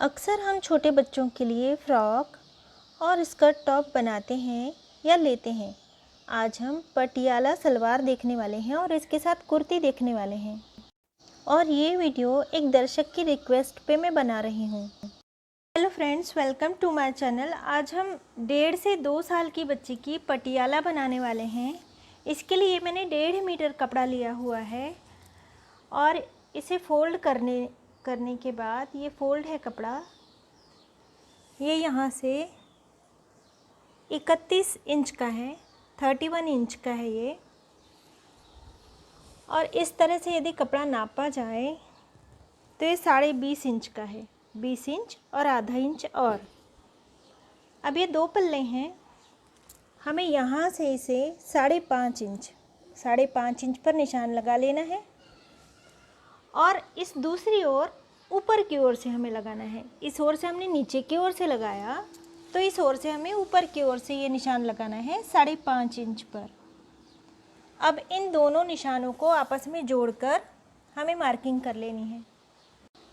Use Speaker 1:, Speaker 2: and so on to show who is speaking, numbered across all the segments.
Speaker 1: अक्सर हम छोटे बच्चों के लिए फ्रॉक और स्कर्ट टॉप बनाते हैं या लेते हैं। आज हम पटियाला सलवार देखने वाले हैं और इसके साथ कुर्ती देखने वाले हैं। और ये वीडियो एक दर्शक की रिक्वेस्ट पे मैं बना रही हूँ। Hello friends, welcome to my channel. आज हम 1.5 से 2 साल की बच्ची की पटियाला बनाने वाले हैं। इसके लिए मैंने 1.5 मीटर कपड़ा लिया हुआ है और इसे फोल्ड करने के बाद ये फोल्ड है कपड़ा, ये यहाँ से 31 इंच का है, 31 इंच का है ये। और इस तरह से यदि कपड़ा नापा जाए तो ये 20.5 इंच का है, 20 इंच और आधा इंच। और अब ये 2 पल्ले हैं, हमें यहाँ से इसे 5.5 इंच पर निशान लगा लेना है और इस दूसरी ओर ऊपर की ओर से हमें लगाना है। इस ओर से हमने नीचे की ओर से लगाया तो इस ओर से हमें ऊपर की ओर से ये निशान लगाना है 5.5 इंच पर। अब इन दोनों निशानों को आपस में जोड़कर हमें मार्किंग कर लेनी है।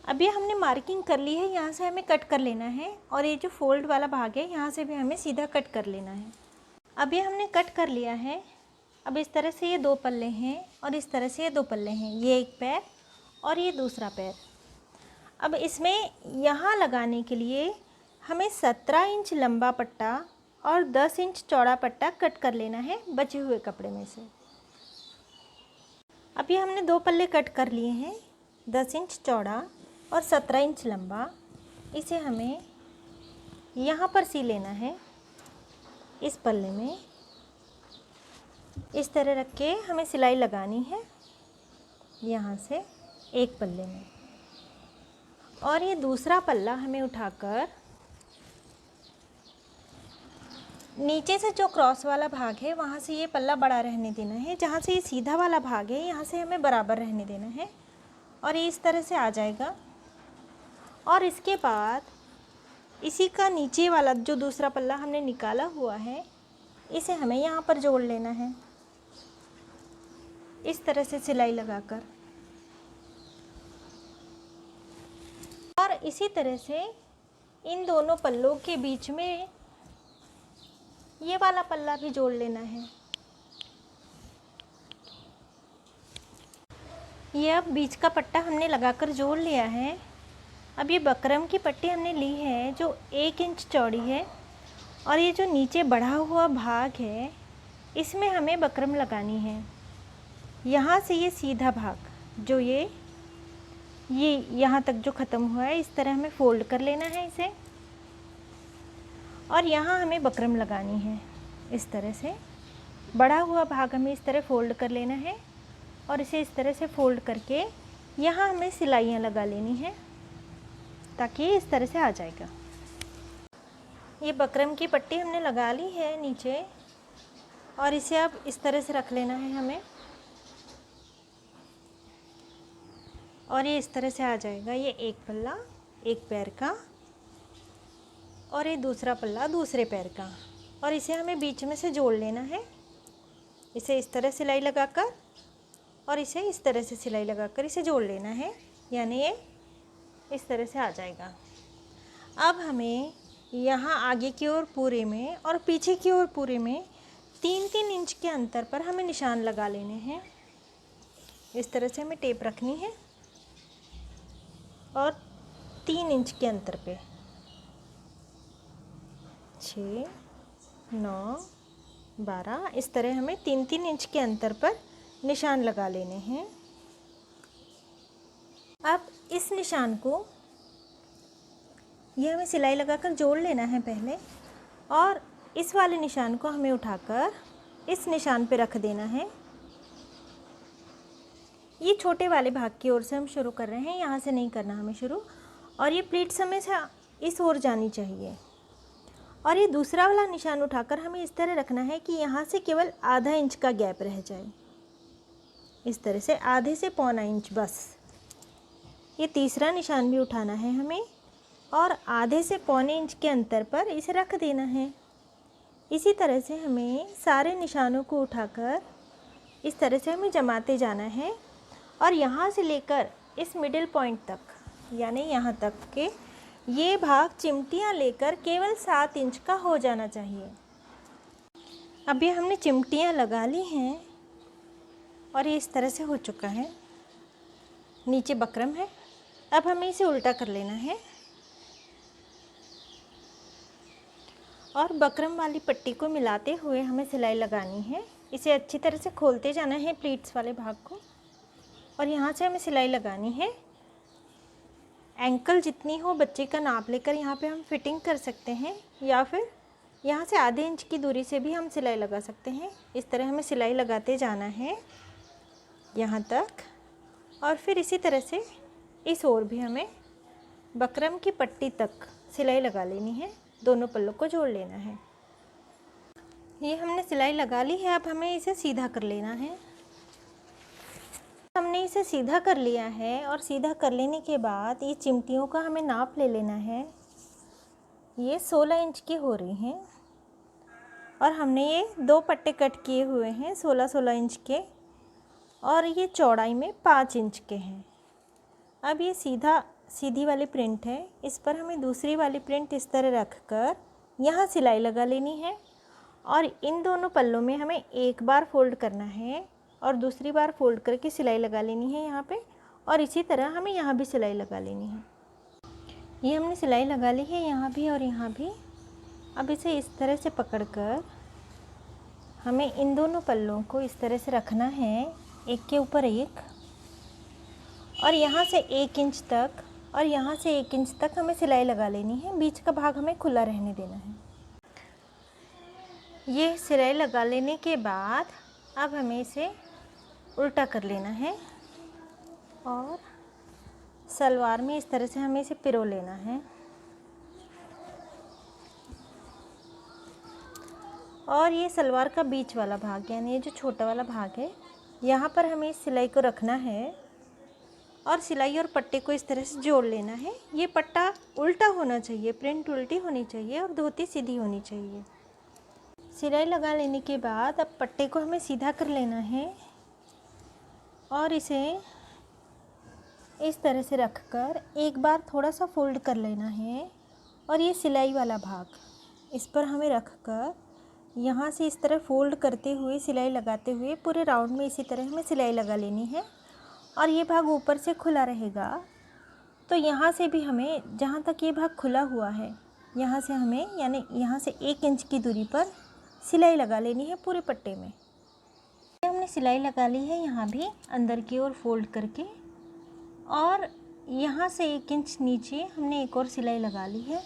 Speaker 1: अब ये हमने मार्किंग कर ली है, यहाँ से हमें कट कर लेना है और ये जो फोल्ड वाला भाग है यहाँ से भी हमें सीधा कट कर लेना है। अब ये हमने कट कर लिया है। अब इस तरह से ये 2 पल्ले हैं और इस तरह से ये 2 पल्ले हैं, ये एक पैर और ये दूसरा पैर। अब इसमें यहाँ लगाने के लिए हमें 17 इंच लंबा पट्टा और 10 इंच चौड़ा पट्टा कट कर लेना है बचे हुए कपड़े में से। अब ये हमने 2 पल्ले कट कर लिए हैं, 10 इंच चौड़ा और 17 इंच लंबा। इसे हमें यहाँ पर सी लेना है, इस पल्ले में इस तरह रख के हमें सिलाई लगानी है यहाँ से एक पल्ले में। और ये दूसरा पल्ला हमें उठाकर नीचे से जो क्रॉस वाला भाग है वहाँ से ये पल्ला बड़ा रहने देना है, जहाँ से ये सीधा वाला भाग है यहाँ से हमें बराबर रहने देना है और ये इस तरह से आ जाएगा। और इसके बाद इसी का नीचे वाला जो दूसरा पल्ला हमने निकाला हुआ है इसे हमें यहाँ पर जोड़ लेना है इस तरह से सिलाई लगाकर। और इसी तरह से इन दोनों पल्लों के बीच में ये वाला पल्ला भी जोड़ लेना है। ये अब बीच का पट्टा हमने लगाकर जोड़ लिया है। अब ये बकरम की पट्टी हमने ली है जो 1 इंच चौड़ी है और ये जो नीचे बढ़ा हुआ भाग है इसमें हमें बकरम लगानी है। यहाँ से ये सीधा भाग जो ये यहाँ तक जो ख़त्म हुआ है इस तरह हमें फ़ोल्ड कर लेना है इसे और यहाँ हमें बकरम लगानी है। इस तरह से बढ़ा हुआ भाग हमें इस तरह फ़ोल्ड कर लेना है और इसे इस तरह से फ़ोल्ड करके यहाँ हमें सिलाइयाँ लगा लेनी है ताकि ये इस तरह से आ जाएगा। ये बकरम की पट्टी हमने लगा ली है नीचे और इसे अब इस तरह से रख लेना है हमें और ये इस तरह से आ जाएगा। ये एक पल्ला एक पैर का और ये दूसरा पल्ला दूसरे पैर का और इसे हमें बीच में से जोड़ लेना है। इसे इस तरह सिलाई लगाकर और इसे इस तरह से सिलाई लगाकर इसे जोड़ लेना है, यानी ये इस तरह से आ जाएगा। अब हमें यहाँ आगे की ओर पूरे में और पीछे की ओर पूरे में 3-3 इंच के अंतर पर हमें निशान लगा लेने हैं। इस तरह से हमें टेप रखनी है और 3 इंच के अंतर पे 6, 9, 12 इस तरह हमें 3-3 इंच के अंतर पर निशान लगा लेने हैं। अब इस निशान को ये हमें सिलाई लगाकर जोड़ लेना है पहले और इस वाले निशान को हमें उठाकर इस निशान पे रख देना है। ये छोटे वाले भाग की ओर से हम शुरू कर रहे हैं, यहाँ से नहीं करना हमें शुरू। और ये प्लीट्स हमें इस ओर जानी चाहिए और ये दूसरा वाला निशान उठाकर हमें इस तरह रखना है कि यहाँ से केवल आधा इंच का गैप रह जाए, इस तरह से आधे से 1.25 इंच बस। ये तीसरा निशान भी उठाना है हमें और आधे से 1.25 इंच के अंतर पर इसे रख देना है। इसी तरह से हमें सारे निशानों को उठाकर इस तरह से हमें जमाते जाना है और यहाँ से लेकर इस मिडिल पॉइंट तक यानी यहाँ तक के ये भाग चिमटियाँ लेकर केवल 7 इंच का हो जाना चाहिए। अभी हमने चिमटियाँ लगा ली हैं और ये इस तरह से हो चुका है। नीचे बकरम है। अब हमें इसे उल्टा कर लेना है और बकरम वाली पट्टी को मिलाते हुए हमें सिलाई लगानी है। इसे अच्छी तरह से खोलते जाना है प्लीट्स वाले भाग को, और यहाँ से हमें सिलाई लगानी है। एंकल जितनी हो बच्चे का नाप लेकर यहाँ पे हम फिटिंग कर सकते हैं, या फिर यहाँ से आधे इंच की दूरी से भी हम सिलाई लगा सकते हैं। इस तरह हमें सिलाई लगाते जाना है यहाँ तक, और फिर इसी तरह से इस ओर भी हमें बकरम की पट्टी तक सिलाई लगा लेनी है। दोनों पल्लों को जोड़ लेना है। ये हमने सिलाई लगा ली है। अब हमें इसे सीधा कर लेना है। हमने इसे सीधा कर लिया है, और सीधा कर लेने के बाद ये चिमटियों का हमें नाप ले लेना है। ये 16 इंच की हो रही हैं, और हमने ये 2 पट्टे कट किए हुए हैं 16-16 इंच के, और ये चौड़ाई में 5 इंच के हैं। अब ये सीधी वाली प्रिंट है। इस पर हमें दूसरी वाली प्रिंट इस तरह रख कर यहाँ सिलाई लगा लेनी है, और इन दोनों पल्लों में हमें एक बार फोल्ड करना है और दूसरी बार फोल्ड करके सिलाई लगा लेनी है यहाँ पे, और इसी तरह हमें यहाँ भी सिलाई लगा लेनी है। ये हमने सिलाई लगा ली है यहाँ भी और यहाँ भी। अब इसे इस तरह से पकड़कर हमें इन दोनों पल्लों को इस तरह से रखना है, एक के ऊपर एक, और यहाँ से 1 इंच तक और यहाँ से 1 इंच तक हमें सिलाई लगा लेनी है। बीच का भाग हमें खुला रहने देना है। ये सिलाई लगा लेने के बाद अब हमें इसे उल्टा कर लेना है, और सलवार में इस तरह से हमें इसे पिरो लेना है, और ये सलवार का बीच वाला भाग यानी ये जो छोटा वाला भाग है, यहाँ पर हमें इस सिलाई को रखना है, और सिलाई और पट्टे को इस तरह से जोड़ लेना है। ये पट्टा उल्टा होना चाहिए, प्रिंट उल्टी होनी चाहिए और धोती सीधी होनी चाहिए। सिलाई लगा लेने के बाद अब पट्टे को हमें सीधा कर लेना है, और इसे इस तरह से रखकर एक बार थोड़ा सा फोल्ड कर लेना है, और ये सिलाई वाला भाग इस पर हमें रखकर यहाँ से इस तरह फोल्ड करते हुए सिलाई लगाते हुए पूरे राउंड में इसी तरह हमें सिलाई लगा लेनी है, और ये भाग ऊपर से खुला रहेगा। तो यहाँ से भी हमें जहाँ तक ये भाग खुला हुआ है यहाँ से हमें यानी यहाँ से 1 इंच की दूरी पर सिलाई लगा लेनी है पूरे पट्टे में। हमने सिलाई लगा ली है यहाँ भी अंदर की ओर फोल्ड करके, और यहाँ से 1 इंच नीचे हमने एक और सिलाई लगा ली है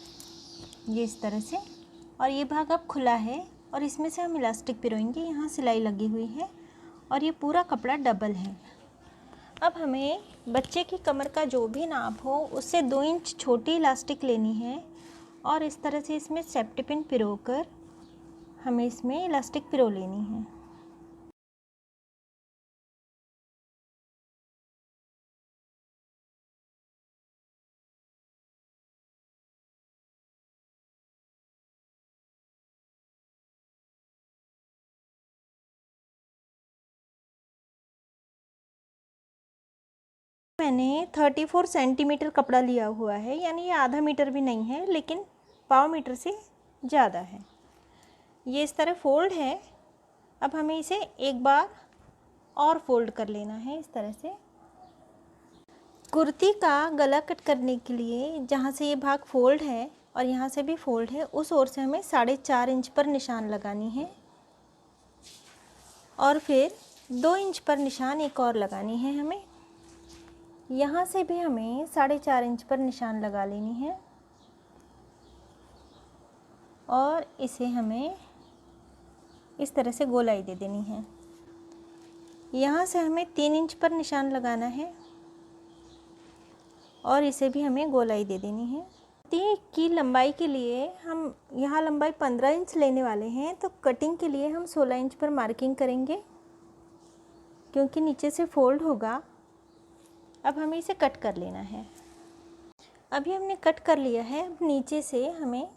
Speaker 1: ये इस तरह से, और ये भाग अब खुला है और इसमें से हम इलास्टिक पिरोएंगे। यहाँ सिलाई लगी हुई है और ये पूरा कपड़ा डबल है। अब हमें बच्चे की कमर का जो भी नाप हो उससे 2 इंच छोटी इलास्टिक लेनी है, और इस तरह से इसमें सेफ्टी पिन पिरोकर हमें इसमें इलास्टिक पिरो लेनी है। मैंने 34 सेंटीमीटर कपड़ा लिया हुआ है, यानी ये आधा मीटर भी नहीं है लेकिन पाव मीटर से ज़्यादा है। ये इस तरह फोल्ड है। अब हमें इसे एक बार और फोल्ड कर लेना है इस तरह से। कुर्ती का गला कट करने के लिए जहाँ से ये भाग फोल्ड है और यहाँ से भी फोल्ड है उस ओर से हमें 4.5 इंच पर निशान लगानी है, और फिर 2 इंच पर निशान एक और लगानी है हमें। यहाँ से भी हमें 4.5 इंच पर निशान लगा लेनी है, और इसे हमें इस तरह से गोलाई दे देनी है। यहाँ से हमें 3 इंच पर निशान लगाना है, और इसे भी हमें गोलाई दे देनी है। कुर्ती की लंबाई के लिए हम यहाँ लंबाई 15 इंच लेने वाले हैं, तो कटिंग के लिए हम 16 इंच पर मार्किंग करेंगे क्योंकि नीचे से फोल्ड होगा। अब हमें इसे कट कर लेना है। अभी हमने कट कर लिया है। अब नीचे से हमें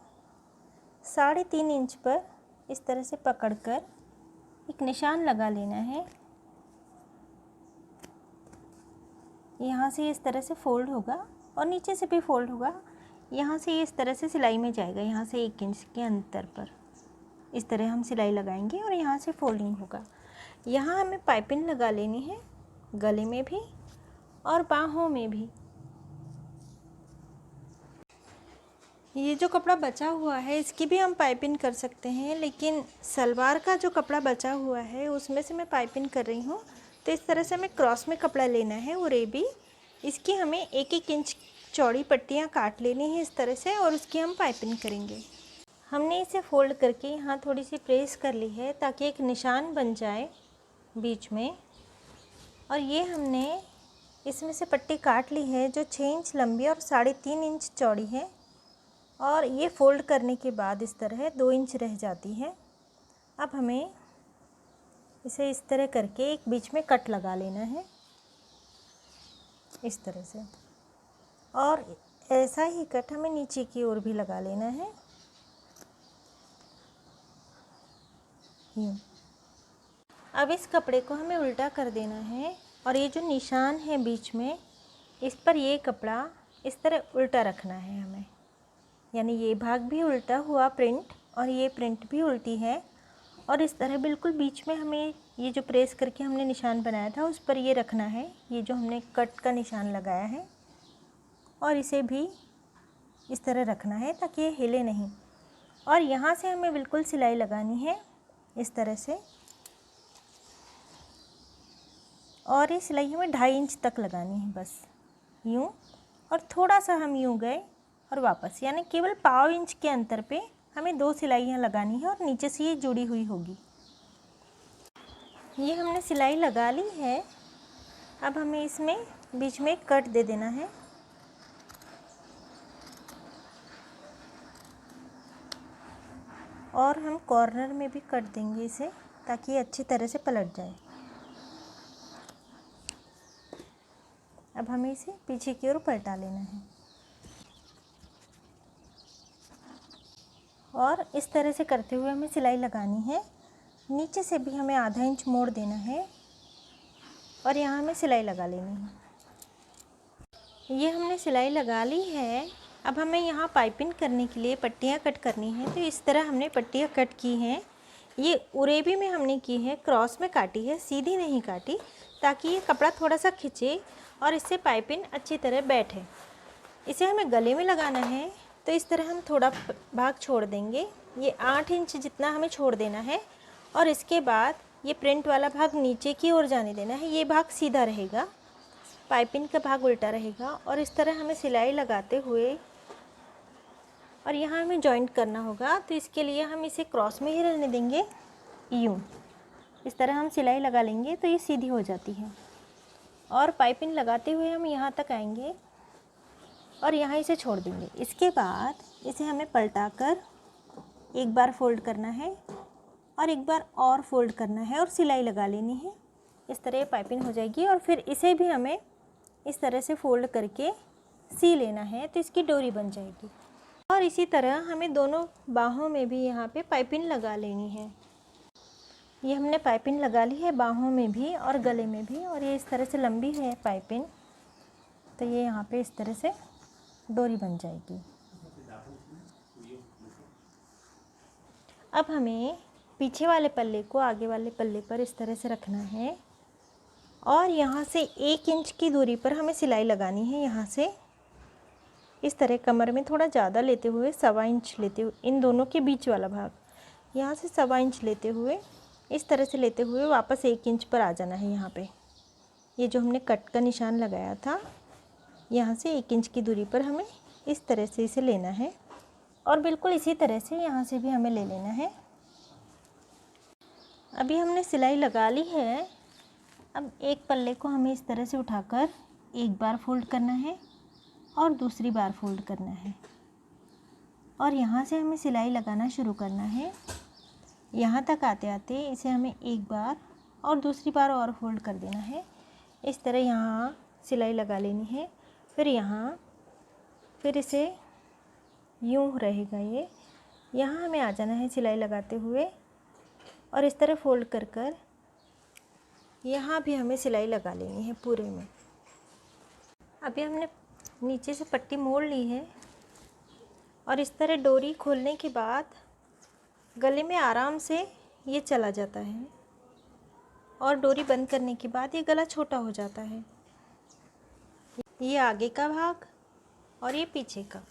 Speaker 1: 3.5 इंच पर इस तरह से पकड़कर एक निशान लगा लेना है। यहाँ से इस तरह से फोल्ड होगा और नीचे से भी फोल्ड होगा। यहाँ से ये इस तरह से सिलाई में जाएगा, यहाँ से 1 इंच के अंतर पर इस तरह हम सिलाई लगाएंगे और यहाँ से फोल्डिंग होगा। यहाँ हमें पाइपिंग लगा लेनी है गले में भी और बाहों में भी। ये जो कपड़ा बचा हुआ है इसकी भी हम पाइपिंग कर सकते हैं, लेकिन सलवार का जो कपड़ा बचा हुआ है उसमें से मैं पाइपिंग कर रही हूँ। तो इस तरह से हमें क्रॉस में कपड़ा लेना है और ये भी इसकी हमें 1-1 इंच चौड़ी पट्टियाँ काट लेनी है इस तरह से और उसकी हम पाइपिंग करेंगे। हमने इसे फोल्ड करके यहाँ थोड़ी सी प्रेस कर ली है ताकि एक निशान बन जाए बीच में। और ये हमने इसमें से पट्टी काट ली है जो 6 इंच लंबी और 3.5 इंच चौड़ी है। और ये फोल्ड करने के बाद इस तरह 2 इंच रह जाती है। अब हमें इसे इस तरह करके एक बीच में कट लगा लेना है इस तरह से, और ऐसा ही कट हमें नीचे की ओर भी लगा लेना है यूँ। अब इस कपड़े को हमें उल्टा कर देना है और ये जो निशान है बीच में इस पर ये कपड़ा इस तरह उल्टा रखना है हमें, यानी ये भाग भी उल्टा हुआ प्रिंट और ये प्रिंट भी उल्टी है। और इस तरह बिल्कुल बीच में हमें ये जो प्रेस करके हमने निशान बनाया था उस पर ये रखना है, ये जो हमने कट का निशान लगाया है, और इसे भी इस तरह रखना है ताकि ये हिले नहीं। और यहाँ से हमें बिल्कुल सिलाई लगानी है इस तरह से, और ये सिलाई हमें 2.5 इंच तक लगानी है बस यूँ। और थोड़ा सा हम यूँ गए और वापस, यानी केवल 1/4 इंच के अंतर पे हमें 2 सिलाइयाँ लगानी है और नीचे से ये जुड़ी हुई होगी। ये हमने सिलाई लगा ली है। अब हमें इसमें बीच में एक कट दे देना है और हम कॉर्नर में भी कट देंगे इसे ताकि ये अच्छी तरह से पलट जाए। अब हमें इसे पीछे की ओर पलटा लेना है और इस तरह से करते हुए हमें सिलाई लगानी है। नीचे से भी हमें आधा इंच मोड़ देना है और यहाँ हमें सिलाई लगा लेनी है। ये हमने सिलाई लगा ली है। अब हमें यहाँ पाइपिंग करने के लिए पट्टियाँ कट करनी है। तो इस तरह हमने पट्टियाँ कट की हैं। ये उरेबी में हमने की है, क्रॉस में काटी है, सीधी नहीं काटी, ताकि ये कपड़ा थोड़ा सा खिंचे और इससे पाइपिंग अच्छी तरह बैठे। इसे हमें गले में लगाना है तो इस तरह हम थोड़ा भाग छोड़ देंगे, ये 8 इंच जितना हमें छोड़ देना है। और इसके बाद ये प्रिंट वाला भाग नीचे की ओर जाने देना है, ये भाग सीधा रहेगा, पाइपिंग का भाग उल्टा रहेगा। और इस तरह हमें सिलाई लगाते हुए और यहाँ हमें जॉइंट करना होगा। तो इसके लिए हम इसे क्रॉस में ही रहने देंगे यूँ। इस तरह हम सिलाई लगा लेंगे तो ये सीधी हो जाती है। और पाइपिंग लगाते हुए हम यहाँ तक आएंगे और यहाँ इसे छोड़ देंगे। इसके बाद इसे हमें पलटा कर एक बार फोल्ड करना है और एक बार और फोल्ड करना है और सिलाई लगा लेनी है। इस तरह पाइपिंग हो जाएगी। और फिर इसे भी हमें इस तरह से फोल्ड करके सी लेना है तो इसकी डोरी बन जाएगी। और इसी तरह हमें दोनों बाहों में भी यहाँ पे पाइपिंग लगा लेनी है। ये हमने पाइपिंग लगा ली है बाहों में भी और गले में भी, और ये इस तरह से लंबी है पाइपिंग, तो ये यहाँ पे इस तरह से डोरी बन जाएगी। अब हमें पीछे वाले पल्ले को आगे वाले पल्ले पर इस तरह से रखना है और यहाँ से 1 इंच की दूरी पर हमें सिलाई लगानी है। यहाँ से इस तरह कमर में थोड़ा ज़्यादा लेते हुए 1.25 इंच लेते हुए, इन दोनों के बीच वाला भाग यहाँ से 1.25 इंच लेते हुए इस तरह से लेते हुए वापस 1 इंच पर आ जाना है। यहाँ पे ये जो हमने कट का निशान लगाया था, यहाँ से 1 इंच की दूरी पर हमें इस तरह से इसे लेना है और बिल्कुल इसी तरह से यहाँ से भी हमें ले लेना है। अभी हमने सिलाई लगा ली है। अब एक पल्ले को हमें इस तरह से उठाकर एक बार फोल्ड करना है और दूसरी बार फोल्ड करना है और यहाँ से हमें सिलाई लगाना शुरू करना है। यहाँ तक आते आते इसे हमें एक बार और दूसरी बार और फोल्ड कर देना है। इस तरह यहाँ सिलाई लगा लेनी है। फिर यहाँ, फिर इसे यूँ रहेगा ये, यहाँ हमें आ जाना है सिलाई लगाते हुए और इस तरह फोल्ड कर कर यहाँ भी हमें सिलाई लगा लेनी है पूरे में। अभी हमने नीचे से पट्टी मोड़ ली है और इस तरह डोरी खोलने के बाद गले में आराम से ये चला जाता है और डोरी बंद करने के बाद ये गला छोटा हो जाता है। ये आगे का भाग और ये पीछे का।